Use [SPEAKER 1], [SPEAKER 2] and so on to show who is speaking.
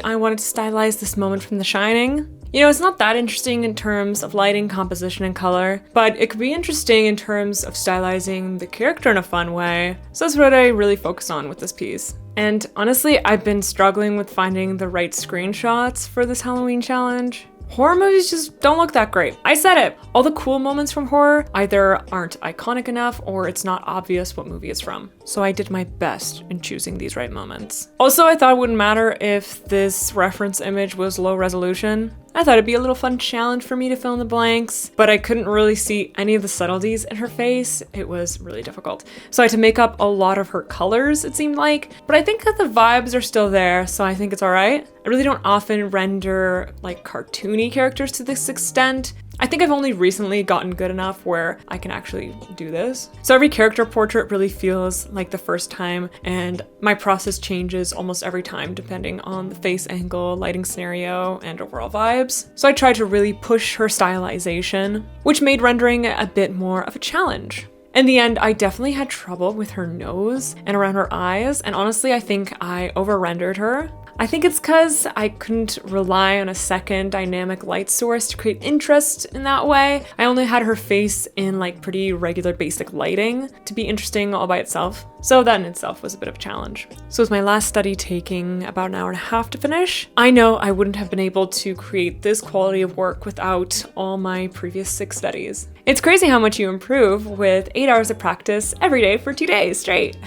[SPEAKER 1] I wanted to stylize this moment from The Shining. You know, it's not that interesting in terms of lighting, composition, and color, but it could be interesting in terms of stylizing the character in a fun way. So that's what I really focused on with this piece. And honestly, I've been struggling with finding the right screenshots for this Halloween challenge. Horror movies just don't look that great. I said it! All the cool moments from horror either aren't iconic enough or it's not obvious what movie it's from. So I did my best in choosing these right moments. Also, I thought it wouldn't matter if this reference image was low resolution. I thought it'd be a little fun challenge for me to fill in the blanks, but I couldn't really see any of the subtleties in her face. It was really difficult. So I had to make up a lot of her colors, it seemed like, but I think that the vibes are still there, so I think it's all right. I really don't often render like cartoony characters to this extent. I think I've only recently gotten good enough where I can actually do this. So every character portrait really feels like the first time, and my process changes almost every time depending on the face angle, lighting scenario, and overall vibes. So I tried to really push her stylization, which made rendering a bit more of a challenge. In the end, I definitely had trouble with her nose and around her eyes, and honestly, I think I over-rendered her. I think it's because I couldn't rely on a second dynamic light source to create interest in that way. I only had her face in like pretty regular basic lighting to be interesting all by itself. So that in itself was a bit of a challenge. So it was my last study taking about an hour and a half to finish. I know I wouldn't have been able to create this quality of work without all my previous 6 studies. It's crazy how much you improve with 8 hours of practice every day for 2 days straight.